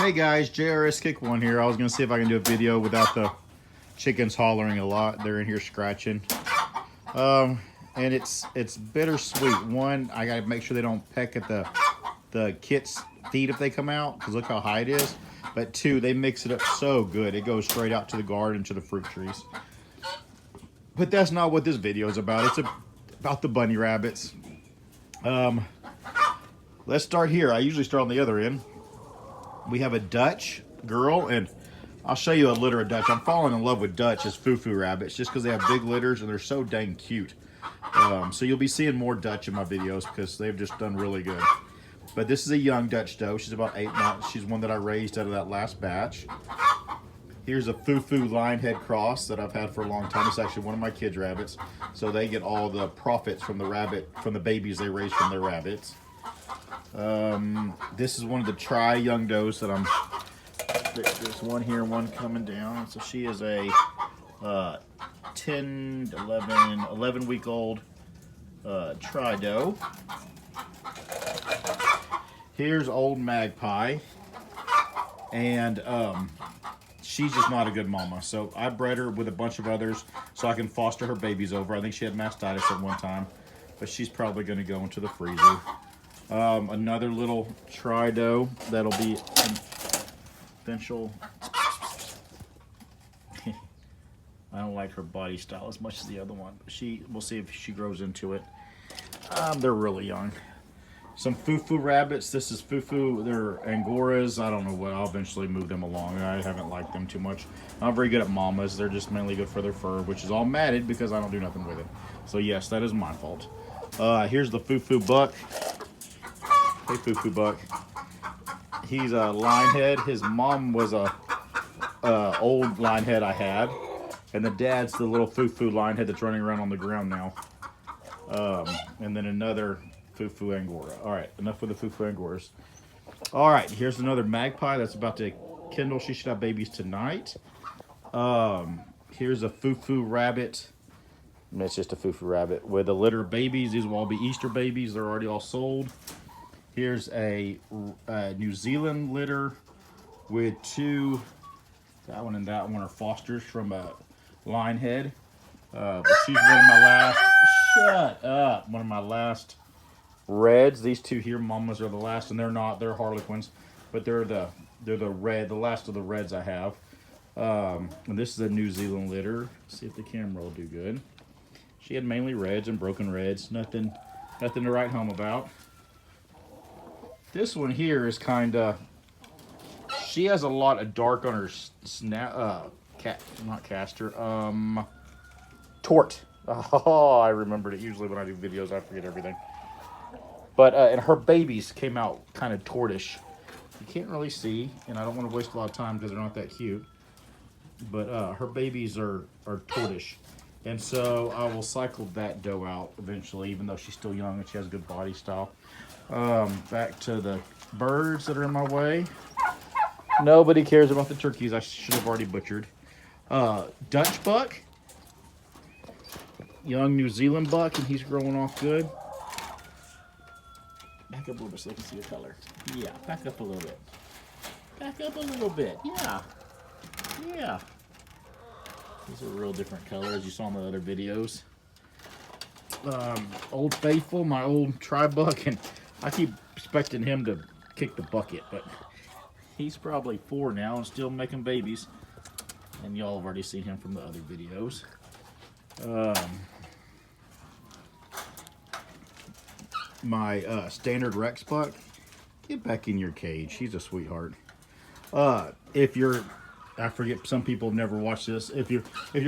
Hey guys, JRS Kick One here. I was gonna see if I can do a video without the chickens hollering a lot. They're in here scratching. And it's bittersweet. One, I gotta make sure they don't peck at the kits' feet if they come out, because look how high it is. But two, they mix it up so good. It goes straight out to the garden, to the fruit trees. But that's not what this video is about. It's about the bunny rabbits. Let's start here. I usually start on the other end. We have a Dutch girl, and I'll show you a litter of Dutch. I'm falling in love with Dutch as foo-foo rabbits just because they have big litters and they're so dang cute. So you'll be seeing more Dutch in my videos because they've just done really good. But this is a young Dutch doe. She's about 8 months. She's one that I raised out of that last batch. Here's a foo-foo lion-head cross that I've had for a long time. It's actually one of my kids' rabbits. So they get all the profits from the babies they raise from their rabbits. This is one of the young does that there's one here, one coming down. So she is a 11 week old doe. Here's old Magpie, and she's just not a good mama. So I bred her with a bunch of others so I can foster her babies over. I think she had mastitis at one time, but she's probably going to go into the freezer. Another little doe that'll be eventual. I don't like her body style as much as the other one, but we'll see if she grows into it. They're really young. Some foo-foo rabbits. This is foo-foo. They're Angoras. I don't know what. I'll eventually move them along. I haven't liked them too much. I'm not very good at mamas. They're just mainly good for their fur, which is all matted because I don't do nothing with it. So yes, that is my fault. Here's the foo-foo buck. Hey, foo-foo buck. He's a lion-head. His mom was a old lion-head I had, and the dad's the little foo-foo lion-head that's running around on the ground now. And then another foo-foo Angora. All right, enough with the foo-foo Angoras. All right, here's another Magpie that's about to kindle. She should have babies tonight. Here's a foo-foo rabbit. It's just a foo-foo rabbit with a litter of babies. These will all be Easter babies. They're already all sold. Here's a New Zealand litter with two. That one and that one are fosters from a lion-head. But she's one of my last. Shut up! One of my last reds. These two here, mamas, are the last, and they're not. They're Harlequins, but they're the last of the reds I have. And this is a New Zealand litter. Let's see if the camera will do good. She had mainly reds and broken reds. Nothing to write home about. This one here is she has a lot of dark on her tort. Oh, I remembered it. Usually when I do videos, I forget everything. But, and her babies came out kind of tortish. You can't really see, and I don't want to waste a lot of time because they're not that cute. But her babies are tortish. And so I will cycle that doe out eventually, even though she's still young and she has a good body style. Back to the birds that are in my way. Nobody cares about the turkeys. I should have already butchered. Dutch buck. Young New Zealand buck, and he's growing off good. Back up a little bit so they can see the color. Yeah, back up a little bit. Back up a little bit. Yeah. Yeah. These are real different colors you saw in the other videos. Old Faithful, my old buck, and I keep expecting him to kick the bucket, but he's probably 4 now and still making babies. And y'all have already seen him from the other videos. My standard Rex buck, get back in your cage. He's a sweetheart. I forget, some people have never watched this. If you're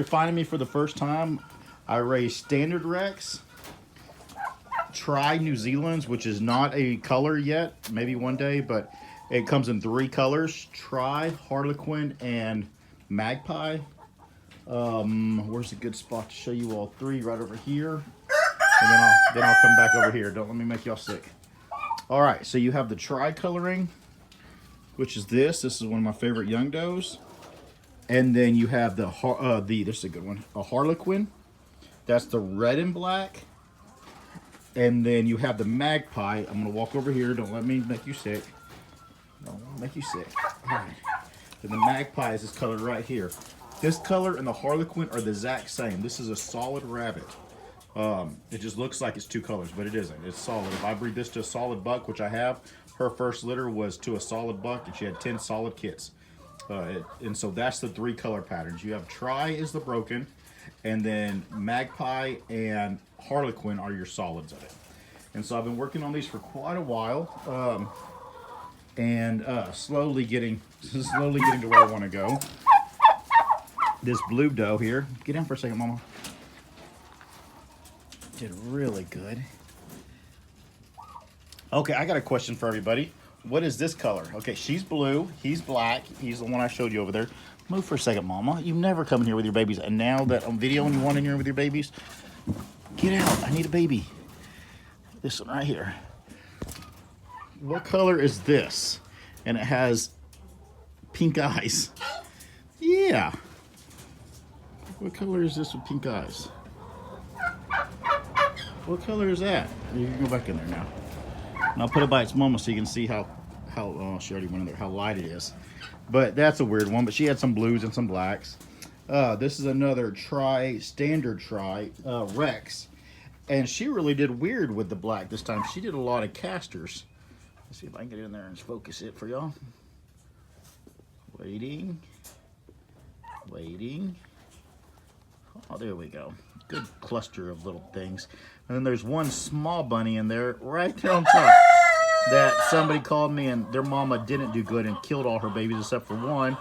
finding me for the first time, I raise standard Rex, New Zealands, which is not a color yet, maybe one day, but it comes in 3 colors: Harlequin, and Magpie. Where's a good spot to show you all 3? Right over here. And then I'll come back over here. Don't let me make y'all sick. All right, so you have the tri-coloring, which is this. This is one of my favorite young does. And then you have this is a good one, a Harlequin. That's the red and black. And then you have the Magpie. I'm gonna walk over here. Don't let me make you sick. Don't make you sick. All right. And the magpie is this color right here. This color and the harlequin are the exact same. This is a solid rabbit. It just looks like it's two colors, but it isn't. It's solid. If I breed this to a solid buck, which I have, her first litter was to a solid buck, and she had 10 solid kits. And so that's the three color patterns. You have Tri is the broken, and then magpie and harlequin are your solids of it. And so I've been working on these for quite a while, and slowly getting to where I want to go. This blue doe here, get in for a second, Mama. Did really good. Okay, I got a question for everybody. What is this color? Okay, she's blue, he's black, he's the one I showed you over there. Move for a second, Mama. You never come in here with your babies, and now that I'm videoing you want in here with your babies, get out, I need a baby. This one right here. What color is this? And it has pink eyes. Yeah. What color is this with pink eyes? What color is that? You can go back in there now. And I'll put it by its mama so you can see how oh, she already went in there, how light it is. But that's a weird one, but she had some blues and some blacks. This is another standard Tri, Rex. And she really did weird with the black this time. She did a lot of casters. Let's see if I can get in there and focus it for y'all. Waiting. Waiting. Oh, there we go. Good cluster of little things. And then there's one small bunny in there right there on top that somebody called me and their mama didn't do good and killed all her babies except for one.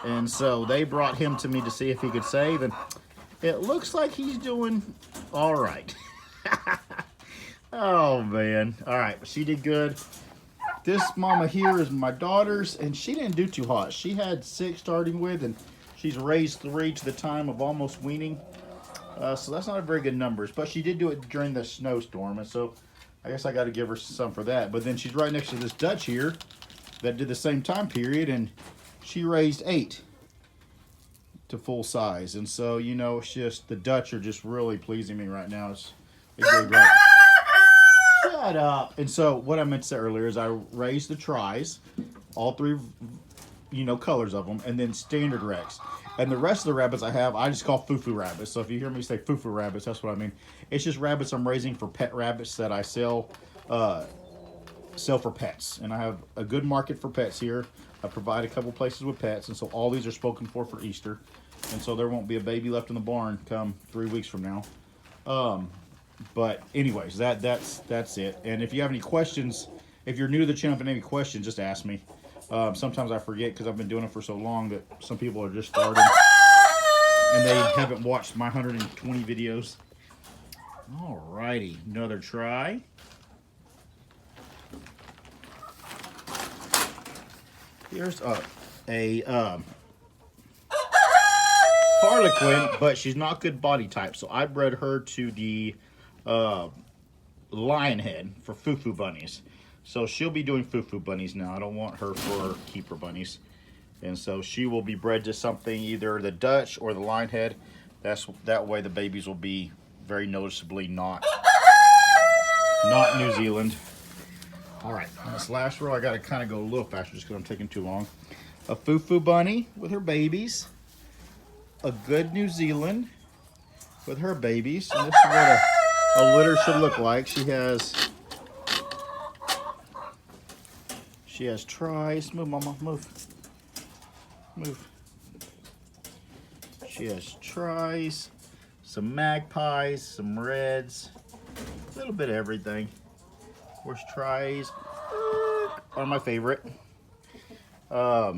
And so they brought him to me to see if he could save, and it looks like he's doing all right. Oh, man. All right, she did good. This mama here is my daughter's, and she didn't do too hot. She had 6 starting with, and she's raised 3 to the time of almost weaning. So that's not a very good numbers, but she did do it during the snowstorm, and so I guess I got to give her some for that. But then she's right next to this Dutch here that did the same time period, and she raised 8 to full size. And so, you know, it's just, the Dutch are just really pleasing me right now. It's really great. Shut up. And so what I meant to say earlier is I raised the Tris, all 3, you know, colors of them, and then standard Rex. And the rest of the rabbits I have, I just call foo-foo rabbits. So if you hear me say foo-foo rabbits, that's what I mean. It's just rabbits I'm raising for pet rabbits that I sell for pets. And I have a good market for pets here. I provide a couple places with pets, and so all these are spoken for Easter. And so there won't be a baby left in the barn come 3 weeks from now. But anyways, that's it. And if you have any questions, if you're new to the channel and any questions, just ask me. Sometimes I forget because I've been doing it for so long that some people are just starting and they haven't watched my 120 videos. Alrighty, another try. Here's a harlequin, but she's not good body type, so I bred her to the lion head for foo-foo bunnies. So she'll be doing foo-foo bunnies now. I don't want her for keeper bunnies. And so she will be bred to something, either the Dutch or the lion head. That way the babies will be very noticeably not New Zealand. All right, on this last row, I got to kind of go a little faster just because I'm taking too long. A foo-foo bunny with her babies. A good New Zealand with her babies. And this is what a litter should look like. She has Tris. Move, Mama, move. Move. She has Tris, some magpies, some reds, a little bit of everything. Of course, Tris are my favorite. Try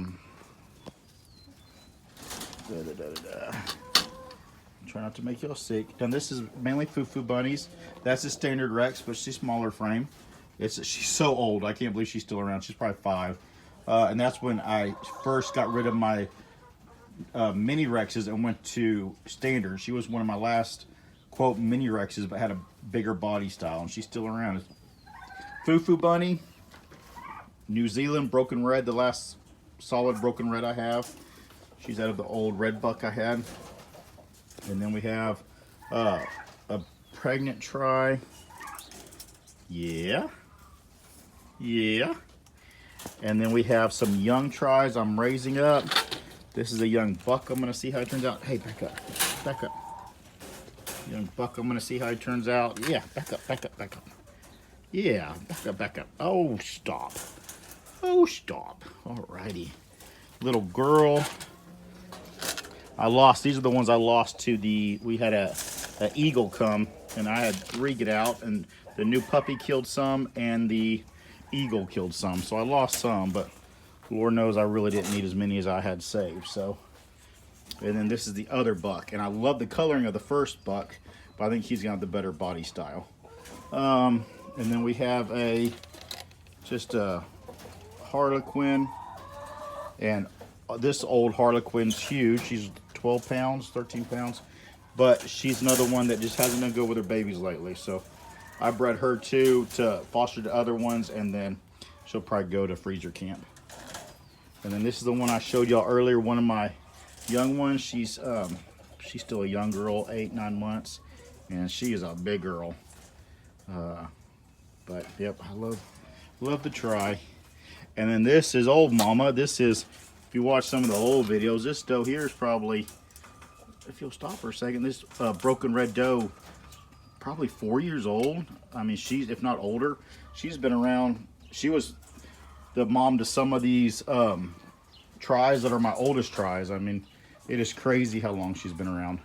not to make y'all sick. And this is mainly foo-foo bunnies. That's a standard Rex, but she's smaller frame. She's so old, I can't believe she's still around. She's probably 5. And that's when I first got rid of my mini Rexes and went to standard. She was one of my last, quote, mini Rexes, but had a bigger body style, and she's still around. Foo-foo bunny, New Zealand broken red, the last solid broken red I have. She's out of the old red buck I had. And then we have a pregnant Tri. Yeah. And then we have some young tries I'm raising up. This is a young buck. I'm gonna see how it turns out. Hey, back up, back up. Young buck, I'm gonna see how it turns out. Yeah, back up, back up, back up. Yeah, back up, back up. Oh, stop. Oh, stop. Alrighty. Little girl. I lost, these are the ones I lost to the, we had a eagle come, and I had 3 get out, and the new puppy killed some, and the eagle killed some. So I lost some, but Lord knows I really didn't need as many as I had saved. So, and then this is the other buck, and I love the coloring of the first buck, but I think he's got the better body style. And then we have just a Harlequin, and this old Harlequin's huge. She's 12 pounds, 13 pounds, but she's another one that just hasn't done good with her babies lately. So I bred her too to foster the other ones, and then she'll probably go to freezer camp. And then this is the one I showed y'all earlier, one of my young ones. She's still a young girl, 8-9 months, and she is a big girl. But yep, I love to try. And then this is old mama. This is, if you watch some of the old videos, this doe here is probably, if you'll stop for a second, this broken red doe, probably 4 years old. I mean, she's, if not older, she's been around. She was the mom to some of these tries that are my oldest tries. I mean, it is crazy how long she's been around.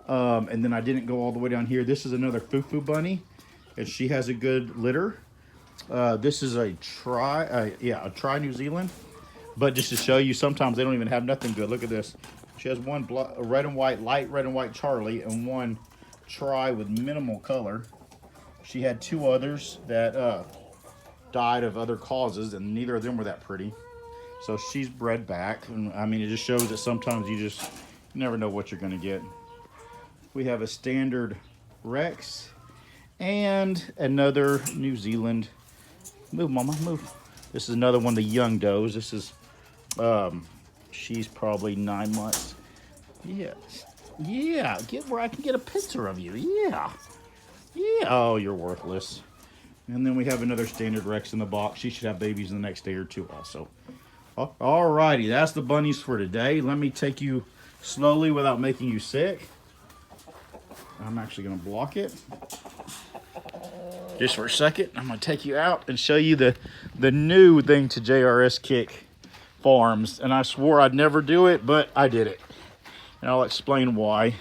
And then I didn't go all the way down here. This is another Fufu bunny, and she has a good litter. This is a try New Zealand. But just to show you, sometimes they don't even have nothing good. Look at this. She has one red and white, light red and white Charlie, and one try with minimal color. She had 2 others that died of other causes, and neither of them were that pretty. So she's bred back. And I mean, it just shows that sometimes you never know what you're going to get. We have a standard Rex and another New Zealand. Move, mama, move. This is another one of the young does. This is, she's probably 9 months. Yeah, yeah, get where I can get a picture of you. Yeah, yeah. Oh, you're worthless. And then we have another standard Rex in the box. She should have babies in the next day or 2 also. Alrighty, that's the bunnies for today. Let me take you slowly without making you sick. I'm actually gonna block it. Just for a second, I'm gonna take you out and show you the new thing to JRS Kick Farms. And I swore I'd never do it, but I did it. And I'll explain why.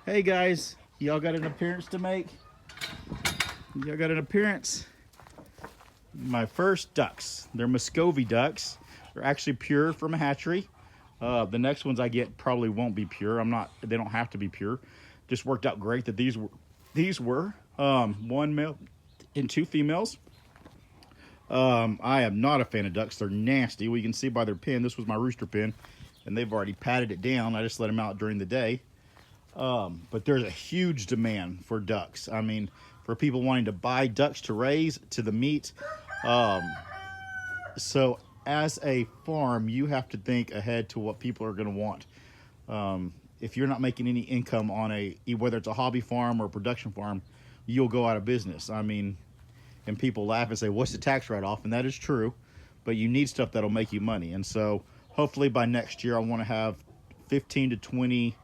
Hey guys, y'all got an appearance to make? Y'all got an appearance? My first ducks. They're Muscovy ducks. They're actually pure from a hatchery. The next ones I get probably won't be pure. They don't have to be pure. Just worked out great that these were 1 male and 2 females. I am not a fan of ducks. They're nasty. We can see by their pen. This was my rooster pen, and they've already patted it down. I just let them out during the day. But there's a huge demand for ducks. I mean, for people wanting to buy ducks to raise, to the meat. So as a farm, you have to think ahead to what people are going to want. If you're not making any income on whether it's a hobby farm or a production farm, you'll go out of business. I mean, and people laugh and say, what's the tax write-off? And that is true, but you need stuff that'll make you money. And so hopefully by next year, I want to have 15 to 20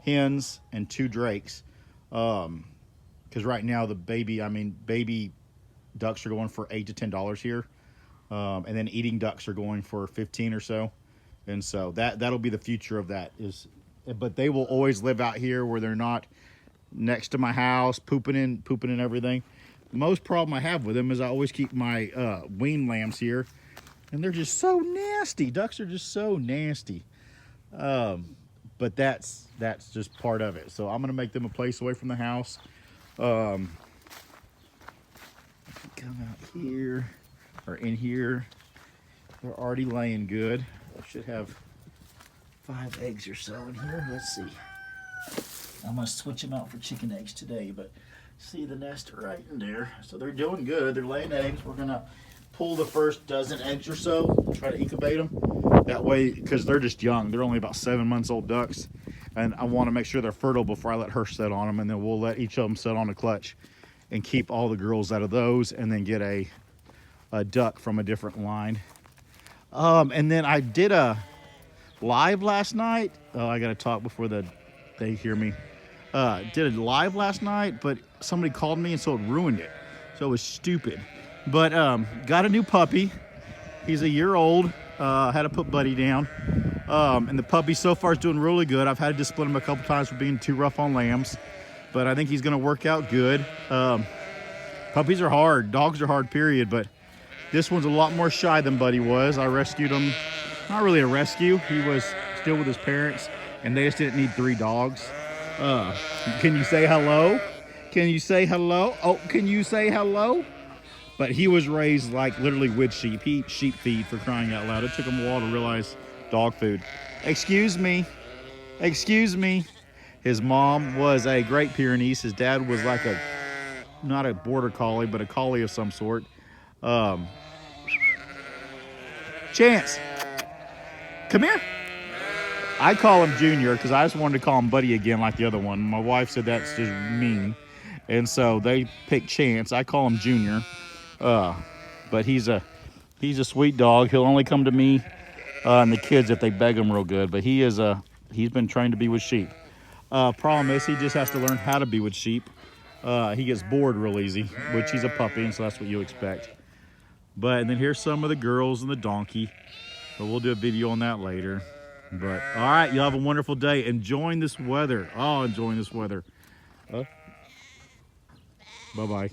hens and 2 drakes. Because right now baby ducks are going for $8 to $10 here. And then eating ducks are going for 15 or so. And so that'll be the future of that but they will always live out here where they're not next to my house, pooping in everything. The most problem I have with them is I always keep my wean lambs here, and they're just so nasty. Ducks are just so nasty. But that's just part of it. So I'm gonna make them a place away from the house. Come out here or in here. They're already laying good. I should have 5 eggs or so in here. Let's see. I'm gonna switch them out for chicken eggs today, but see the nest right in there. So they're doing good. They're laying eggs. We're gonna pull the first dozen eggs or so, try to incubate them. That way, because they're just young. They're only about 7 months old ducks. And I want to make sure they're fertile before I let her set on them. And then we'll let each of them set on a clutch and keep all the girls out of those, and then get a duck from a different line. And then I did a live last night. Oh, I gotta talk before they hear me. Did a live last night, but somebody called me and so it ruined it. So it was stupid. But got a new puppy. He's a year old. Had to put Buddy down. And the puppy so far is doing really good. I've had to discipline him a couple times for being too rough on lambs, but I think he's gonna work out good. Puppies are hard. Dogs are hard, period. But this one's a lot more shy than Buddy was. I rescued him. Not really a rescue. He was still with his parents, and they just didn't need 3 dogs. Can you say hello? Can you say hello? Oh, can you say hello? But he was raised like literally with sheep. He eats sheep feed, for crying out loud. It took him a while to realize dog food. Excuse me. Excuse me. His mom was a Great Pyrenees. His dad was like not a border collie, but a collie of some sort. Chance, come here. I call him Junior because I just wanted to call him Buddy again like the other one. My wife said that's just mean. And so they picked Chance. I call him Junior. But he's a sweet dog. He'll only come to me and the kids if they beg him real good. But he's been trained to be with sheep. Problem is he just has to learn how to be with sheep. He gets bored real easy, which he's a puppy, and so that's what you expect. And then here's some of the girls and the donkey. But we'll do a video on that later. But all right, y'all have a wonderful day. Enjoying this weather. Oh, enjoying this weather. Bye-bye.